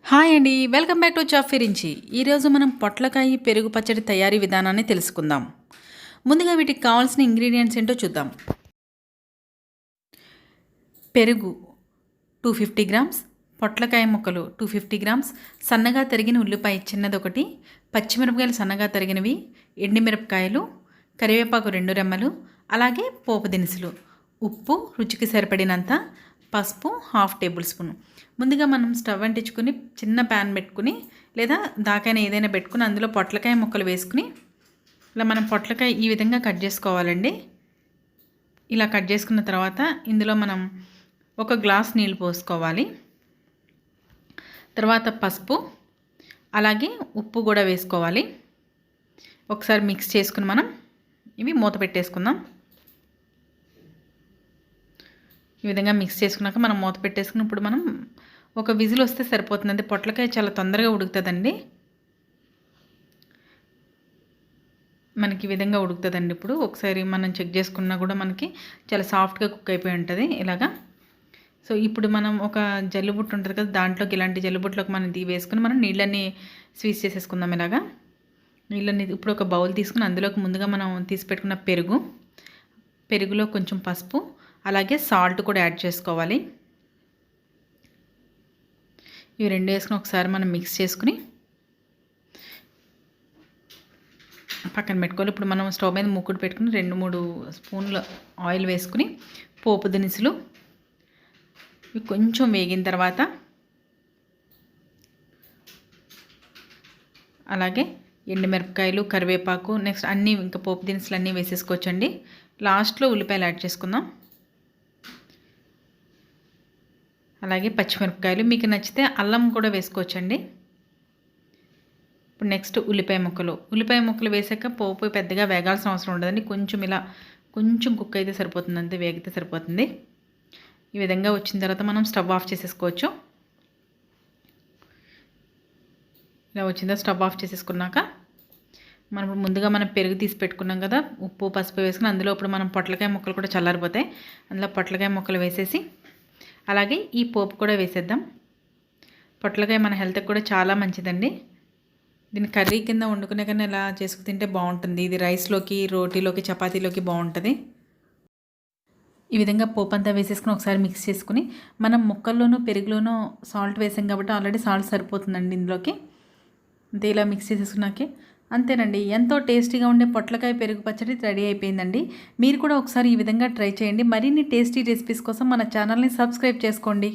Hi అండి, welcome back to chaff Virinchi. ఈరోజు మనం పొట్లకాయ పెరుగు పచ్చడి తయారీ విధానాన్ని తెలుసుకుందాం. ముందుగా వీటికి కావాల్సిన ఇంగ్రీడియంట్స్ ఏంటో చూద్దాం. పెరుగు 250 గ్రామ్స్, పొట్లకాయ ముక్కలు 250 గ్రామ్స్, సన్నగా తరిగిన ఉల్లిపాయ చిన్నదొకటి, పచ్చిమిరపకాయలు సన్నగా తరిగినవి, ఎండిమిరపకాయలు, కరివేపాకు 2 రెమ్మలు, అలాగే పోపు దినుసులు, ఉప్పు రుచికి సరిపడినంత, పసుపు 1/2 టేబుల్ స్పూన్. ముందుగా మనం స్టవ్ అంటించుకొని చిన్న ప్యాన్ పెట్టుకుని లేదా దాకైనా ఏదైనా పెట్టుకుని అందులో పొట్లకాయ ముక్కలు వేసుకుని ఇలా మనం పొట్లకాయ ఈ విధంగా కట్ చేసుకోవాలండి. ఇలా కట్ చేసుకున్న తర్వాత ఇందులో మనం 1 గ్లాస్ నీళ్ళు పోసుకోవాలి. తర్వాత పసుపు అలాగే ఉప్పు కూడా వేసుకోవాలి. ఒకసారి మిక్స్ చేసుకుని మనం ఇవి మూత పెట్టేసుకుందాం. ఈ విధంగా మిక్స్ చేసుకున్నాక మనం మూత పెట్టేసుకుని ఇప్పుడు మనం 1 విజిల్ వస్తే సరిపోతుంది. పొట్లకాయ చాలా తొందరగా ఉడుకుతుందండి. మనకి ఈ విధంగా ఉడుకుతుందండి. ఇప్పుడు ఒకసారి మనం చెక్ చేసుకున్నా కూడా మనకి చాలా సాఫ్ట్గా కుక్ అయిపోయి ఉంటుంది ఇలాగా. సో ఇప్పుడు మనం ఒక జల్లుబుట్టు ఉంటుంది కదా, దాంట్లోకి ఇలాంటి జల్లుబుట్లోకి మనం వేసుకుని మనం నీళ్ళన్నీ స్వీజ్ చేసేసుకుందాం. ఇలాగా నీళ్ళన్నీ ఇప్పుడు ఒక బౌల్ తీసుకుని అందులోకి ముందుగా మనం తీసి పెట్టుకున్న పెరుగులో కొంచెం పసుపు అలాగే సాల్ట్ కూడా యాడ్ చేసుకోవాలి. ఇవి రెండు వేసుకుని ఒకసారి మనం మిక్స్ చేసుకుని పక్కన పెట్టుకోవాలి. ఇప్పుడు మనం స్టవ్ మీద మూకుడు పెట్టుకుని 2-3 స్పూన్ల ఆయిల్ వేసుకుని పోపు దినుసులు ఇవి కొంచెం వేగిన తర్వాత అలాగే ఎండుమిరపకాయలు, కరివేపాకు, నెక్స్ట్ అన్నీ ఇంకా పోపు దినుసులు అన్నీ వేసేసుకోవచ్చండి. లాస్ట్లో ఉల్లిపాయలు యాడ్ చేసుకుందాం. అలాగే పచ్చిమిరపకాయలు, మీకు నచ్చితే అల్లం కూడా వేసుకోవచ్చండి. ఇప్పుడు నెక్స్ట్ ఉల్లిపాయ ముక్కలు వేసాక పోపు పెద్దగా వేగాల్సిన అవసరం ఉండదండి. కొంచెం కుక్ అయితే సరిపోతుంది, అంతే, వేగితే సరిపోతుంది. ఈ విధంగా వచ్చిన తర్వాత మనం స్టవ్ ఆఫ్ చేసేసుకోవచ్చు. ఇలా వచ్చిందా స్టవ్ ఆఫ్ చేసేసుకున్నాక మనం ముందుగా మనం పెరుగు తీసి పెట్టుకున్నాం కదా, ఉప్పు పసుపు వేసుకుని అందులో ఇప్పుడు మనం పొట్లకాయ ముక్కలు కూడా చల్లారిపోతాయి. అందులో పొట్లకాయ ముక్కలు వేసేసి అలాగే ఈ పోపు కూడా వేసేద్దాం. పొట్లకాయ మన హెల్త్కి కూడా చాలా మంచిదండి. దీన్ని కర్రీ కింద వండుకునే కన్నా ఇలా చేసుకు తింటే బాగుంటుంది. ఇది రైస్లోకి, రోటీలోకి, చపాతీలోకి బాగుంటుంది. ఈ విధంగా పోపు అంతా వేసేసుకుని ఒకసారి మిక్స్ చేసుకుని మనం ముక్కల్లోనూ పెరుగులోనూ సాల్ట్ వేసాం కాబట్టి ఆల్రెడీ సాల్ట్ సరిపోతుందండి ఇందులోకి. అంతే, ఇలా మిక్స్ చేసేసుకున్నాకే అంతేనండి, ఎంతో టేస్టీగా ఉండే పొట్లకాయ పెరుగు పచ్చడి రెడీ అయిపోయిందండి. మీరు కూడా ఒకసారి ఈ విధంగా ట్రై చేయండి. మరిన్ని టేస్టీ రెసిపీస్ కోసం మన ఛానల్ని సబ్స్క్రైబ్ చేసుకోండి.